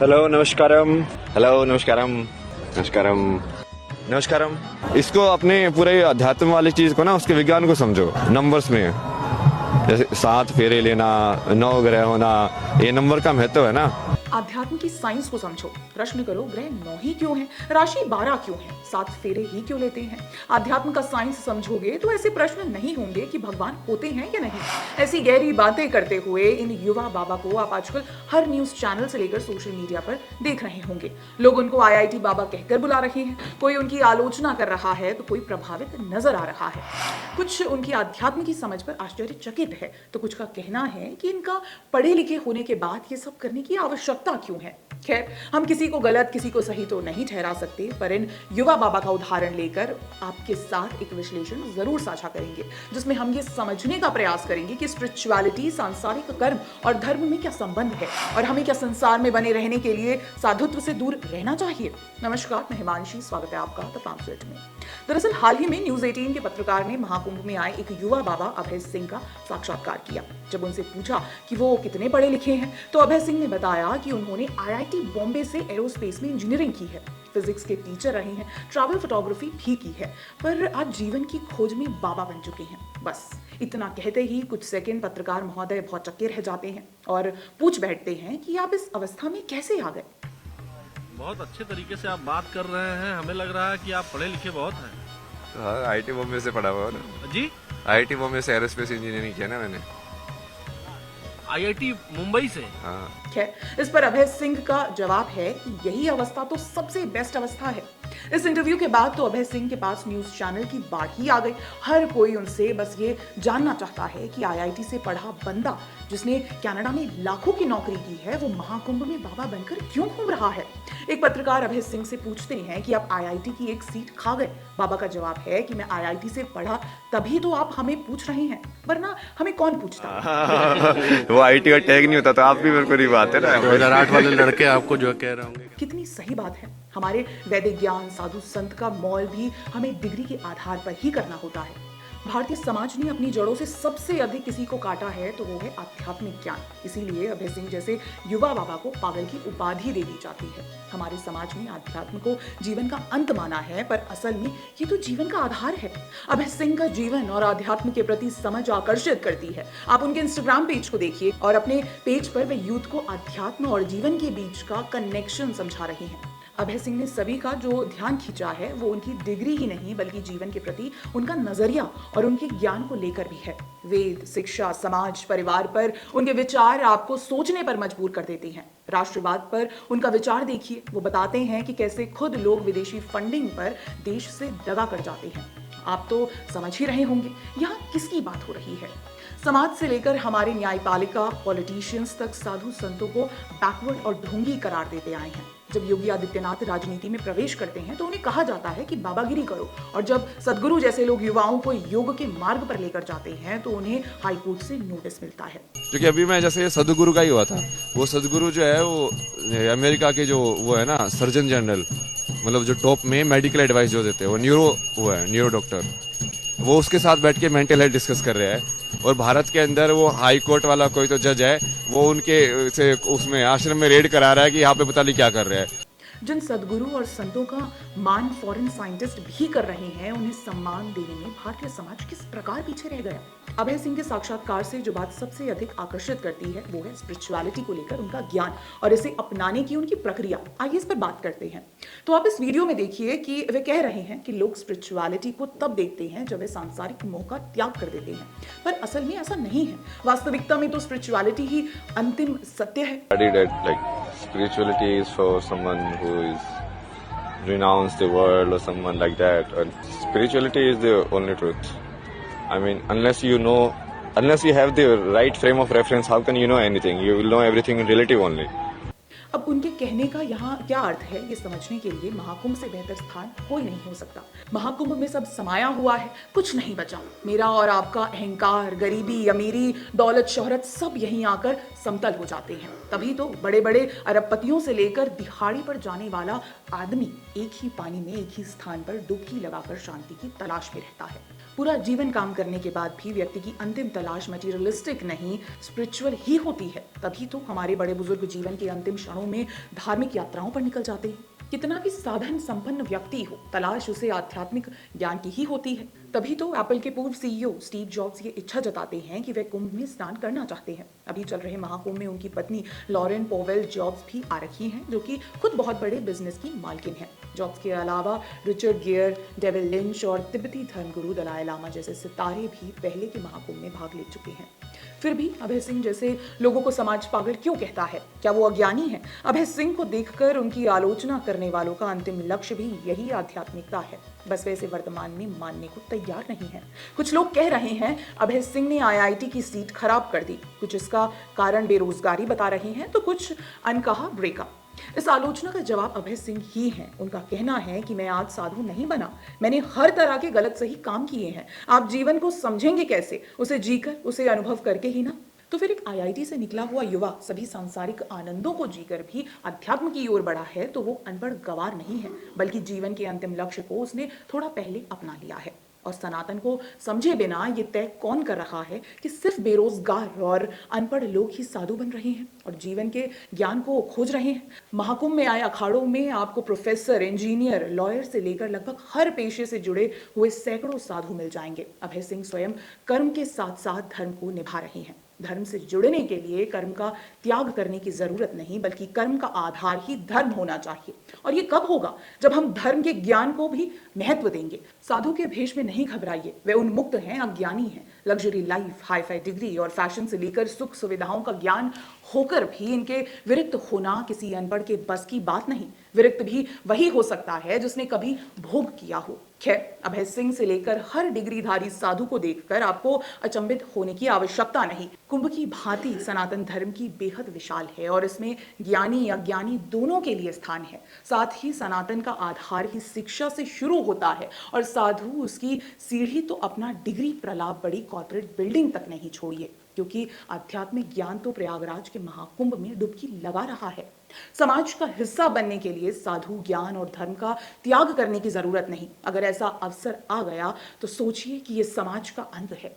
Hello नमस्कारम। Hello नमस्कारम। नमस्कारम। नमस्कारम। इसको अपने पूरे अध्यात्म वाली चीज को ना, उसके विज्ञान को समझो नंबर्स में। जैसे 7 फेरे लेना, 9 ग्रह होना, ये नंबर का महत्व है ना। आध्यात्म की साइंस को समझो, प्रश्न करो ग्रह 9 ही क्यों हैं, राशि 12 क्यों है, 7 फेरे ही क्यों लेते हैं। आध्यात्म का साइंस समझोगे तो ऐसे प्रश्न नहीं होंगे कि भगवान होते हैं या नहीं। ऐसी गहरी बातें करते हुए इन युवा बाबा को आप आजकल हर न्यूज चैनल से लेकर सोशल मीडिया पर देख रहे होंगे। लोग उनको आईआईटी बाबा कहकर बुला रहे हैं, कोई उनकी आलोचना कर रहा है तो कोई प्रभावित नजर आ रहा है। कुछ उनकी आध्यात्म की समझ पर आश्चर्यचकित है तो कुछ का कहना है कि इनका पढ़े लिखे होने के बाद ये सब करने की आवश्यकता क्यों है। खैर, हम किसी को गलत किसी को सही तो नहीं ठहरा सकते, पर इन युवा बाबा का उदाहरण लेकर आपके साथ एक विश्लेषण जरूर साझा करेंगे, जिसमें हम ये समझने का प्रयास करेंगे कि स्पिरिचुअलिटी, सांसारिक कर्म और धर्म में क्या संबंध है और हमें क्या संसार में बने रहने के लिए साधुत्व से दूर रहना चाहिए। नमस्कार, मैं हिमांशी, स्वागत है आपका द पैम्फलेट में। दरअसल हाल ही में न्यूज 18 के पत्रकार ने महाकुंभ में आए एक युवा बाबा अभय सिंह का साक्षात्कार किया। जब उनसे पूछा कि वो कितने पढ़े लिखे हैं तो अभय सिंह ने बताया कि उन्होंने आईआईटी बॉम्बे से एरोस्पेस में इंजीनियरिंग की है, फिजिक्स के टीचर रहे हैं, ट्रैवल फोटोग्राफी भी की है, पर आज जीवन की खोज में बाबा बन चुके हैं। बस इतना कहते ही कुछ सेकंड पत्रकार महोदय बहुत चक्के रह जाते हैं और पूछ बैठते हैं कि आप इस अवस्था में कैसे आ गए। बहुत अच्छे तरीके से आप बात कर रहे हैं, हमें लग रहा है कि आप पढ़े लिखे बहुत हैं। हाँ, आईआईटी बॉम्बे से पढ़ा हुआ ना जी। आईआईटी बॉम्बे से एरोस्पेस इंजीनियरिंग किया ना मैंने। आईआईटी मुंबई से। हाँ। खैर, इस पर अभय सिंह का जवाब है कि यही अवस्था तो सबसे बेस्ट अवस्था है। इस इंटरव्यू के बाद तो अभय सिंह के पास न्यूज चैनल की बाढ़ ही आ गई। हर कोई उनसे बस ये जानना चाहता है कि आईआईटी से पढ़ा बंदा जिसने कनाडा में लाखों की नौकरी की है, वो महाकुंभ में बाबा बनकर क्यों घूम रहा है। एक पत्रकार अभय सिंह से पूछते हैं कि आप आईआईटी की एक सीट खा गए। बाबा का जवाब है कि मैं आईआईटी से पढ़ा तभी तो आप हमें पूछ रहे हैं, वरना हमें कौन पूछता। वो आईआईटी का टैग नहीं होता तो आप भी मेरे को नहीं बात है ना। 2008 वाले लड़के आपको जो कह रहे होंगे। कितनी सही बात है। हमारे वैदिक ज्ञान, साधु संत का मौल भी हमें डिग्री के आधार पर ही करना होता है। भारतीय समाज ने अपनी जड़ों से सबसे अधिक किसी को काटा है तो वो है आध्यात्मिक ज्ञान। इसीलिए अभय सिंह जैसे युवा बाबा को पागल की उपाधि दे दी जाती है। हमारे समाज में आध्यात्म को जीवन का अंत माना है, पर असल में ये तो जीवन का आधार है। अभय सिंह का जीवन और आध्यात्म के प्रति समझ आकर्षित करती है। आप उनके इंस्टाग्राम पेज को देखिए और अपने पेज पर वे यूथ को आध्यात्म और जीवन के बीच का कनेक्शन समझा रहे हैं। अभय सिंह ने सभी का जो ध्यान खींचा है वो उनकी डिग्री ही नहीं बल्कि जीवन के प्रति उनका नजरिया और उनके ज्ञान को लेकर भी है। वेद, शिक्षा, समाज, परिवार पर उनके विचार आपको सोचने पर मजबूर कर देते हैं। राष्ट्रवाद पर उनका विचार देखिए, वो बताते हैं कि कैसे खुद लोग विदेशी फंडिंग पर देश से दगा कर जाते हैं। आप तो समझ ही रहे होंगे यहाँ किसकी बात हो रही है। समाज से लेकर हमारे न्यायपालिका, पॉलिटिशियंस तक साधु संतों को बैकवर्ड और ढोंगी करार देते आए हैं। जब योगी आदित्यनाथ राजनीति में प्रवेश करते हैं तो उन्हें कहा जाता है कि बाबागिरी करो, और जब सदगुरु जैसे लोग युवाओं को योग के मार्ग पर लेकर जाते हैं तो उन्हें हाईकोर्ट से नोटिस मिलता है। क्योंकि अभी मैं जैसे सदगुरु का ही हुआ था, वो सदगुरु जो है वो अमेरिका के जो वो है ना सर्जन जनरल, मतलब जो टॉप में मेडिकल एडवाइस जो देते हैं, वो है न्यूरो डॉक्टर, वो उसके साथ बैठ के मेंटल हेल्थ डिस्कस कर रहे हैं। और भारत के अंदर वो हाई कोर्ट वाला कोई तो जज है, वो उनके से उसमें आश्रम में रेड करा रहा है कि यहाँ पे पता नहीं क्या कर रहे हैं। जिन सदगुरु और संतों का मान फॉरेन साइंटिस्ट भी कर रहे हैं, उन्हें सम्मान देने में भारतीय समाज किस प्रकार पीछे रह गया। अभय सिंह के साक्षात्कार से जो बात सबसे अधिक आकर्षित करती है वो है स्पिरिचुअलिटी को लेकर उनका ज्ञान और इसे अपनाने की उनकी प्रक्रिया। आइए इस पर बात करते हैं। तो आप इस वीडियो में देखिए कि वे कह रहे हैं कि लोग स्पिरिचुअलिटी को तब देखते हैं जब वे सांसारिक मोह का त्याग कर देते हैं, पर असल में ऐसा नहीं है। वास्तविकता में तो स्पिरिचुअलिटी ही अंतिम सत्य है। Spirituality is for someone who is renounced the world or someone like that. And spirituality is the only truth. I mean, unless you have the right frame of reference, how can you know anything? You will know everything in relative only. अब उनके कहने का यहाँ क्या अर्थ है, ये समझने के लिए महाकुंभ से बेहतर स्थान कोई नहीं हो सकता। महाकुंभ में सब समाया हुआ है, कुछ नहीं बचा। मेरा और आपका अहंकार, गरीबी, अमीरी, दौलत, शोहरत सब यहीं आकर समतल हो जाते हैं। तभी तो बड़े बड़े अरबपतियों से लेकर दिहाड़ी पर जाने वाला आदमी एक ही पानी में एक ही स्थान पर डुबकी लगाकर शांति की तलाश में रहता है। पूरा जीवन काम करने के बाद भी व्यक्ति की अंतिम तलाश मटेरियलिस्टिक नहीं, स्पिरिचुअल ही होती है। तभी तो हमारे बड़े बुजुर्ग जीवन के अंतिम क्षणों में धार्मिक यात्राओं पर निकल जाते हैं। कितना भी साधन संपन्न व्यक्ति हो, तलाश उसे आध्यात्मिक ज्ञान की ही होती है। तभी तो एप्पल के पूर्व सीईओ स्टीव जॉब्स ये इच्छा जताते हैं कि वे कुंभ में स्नान करना चाहते हैं। अभी चल रहे महाकुंभ में उनकी पत्नी लॉरेन पोवेल जॉब्स भी आ रखी हैं, जो कि खुद बहुत बड़े बिजनेस की मालकिन है। जॉब्स के अलावा रिचर्ड गियर, डेविड लिंच और तिब्बती धर्मगुरु दलाई लामा जैसे सितारे भी पहले के महाकुंभ में भाग ले चुके हैं। फिर भी अभय सिंह जैसे लोगों को समाज पागल क्यों कहता है? क्या वो अज्ञानी है? अभय सिंह को देखकर उनकी आलोचना करने वालों का अंतिम लक्ष्य भी यही आध्यात्मिकता है, बस वैसे वर्तमान में मानने को तैयार नहीं है। कुछ लोग कह रहे हैं अभय सिंह ने आईआईटी की सीट खराब कर दी, कुछ इसका कारण बेरोजगारी बता रहे हैं, तो कुछ अनकहा ब्रेकअप। इस आलोचना का जवाब अभय सिंह ही है। उनका कहना है कि मैं आज साधु नहीं बना, मैंने हर तरह के गलत सही काम किए हैं। आप जीवन को समझेंगे कैसे? उसे जीकर, उसे अनुभव करके ही ना। तो फिर एक आईआईटी से निकला हुआ युवा सभी सांसारिक आनंदों को जीकर भी अध्यात्म की ओर बढ़ा है, तो वो अनपढ़ गवार नहीं है, बल्कि जीवन के अंतिम लक्ष्य को उसने थोड़ा पहले अपना लिया है। और सनातन को समझे बिना ये तय कौन कर रहा है कि सिर्फ बेरोजगार और अनपढ़ लोग ही साधु बन रहे हैं और जीवन के ज्ञान को खोज रहे हैं? महाकुंभ में आए अखाड़ों में आपको प्रोफेसर, इंजीनियर, लॉयर से लेकर लगभग हर पेशे से जुड़े हुए सैकड़ों साधु मिल जाएंगे। अभय सिंह स्वयं कर्म के साथ साथ धर्म को निभा रहे हैं। धर्म से जुड़ने के लिए कर्म का त्याग करने की जरूरत नहीं, बल्कि कर्म का आधार ही धर्म होना चाहिए। और ये कब होगा? जब हम धर्म के ज्ञान को भी महत्व देंगे। साधु के भेष में नहीं घबराइए, वे उन्मुक्त हैं, अज्ञानी हैं। Luxury life, hi fi degree और फैशन से लेकर सुख सुविधाओं का ज्ञान होकर भी इनके विरक्त होना किसी अनपढ़ के बस की बात नहीं। विरक्त भी वही हो सकता है जिसने कभी भोग किया हो। खैर, अभय सिंह से लेकर हर डिग्रीधारी साधु को देखकर आपको अचंभित होने की आवश्यकता नहीं। कुंभ की भांति सनातन धर्म की बेहद विशाल है और इसमें ज्ञानी अज्ञानी दोनों के लिए स्थान है। साथ ही सनातन का आधार ही शिक्षा से शुरू होता है और साधु उसकी सीढ़ी तो अपना डिग्री प्रलाप बड़ी कॉर्पोरेट बिल्डिंग तक नहीं छोड़िए, क्योंकि आध्यात्मिक ज्ञान तो प्रयागराज के महाकुंभ में डुबकी लगा रहा है। समाज का हिस्सा बनने के लिए साधु, ज्ञान और धर्म का त्याग करने की जरूरत नहीं। अगर ऐसा अवसर आ गया तो सोचिए कि यह समाज का अंत है।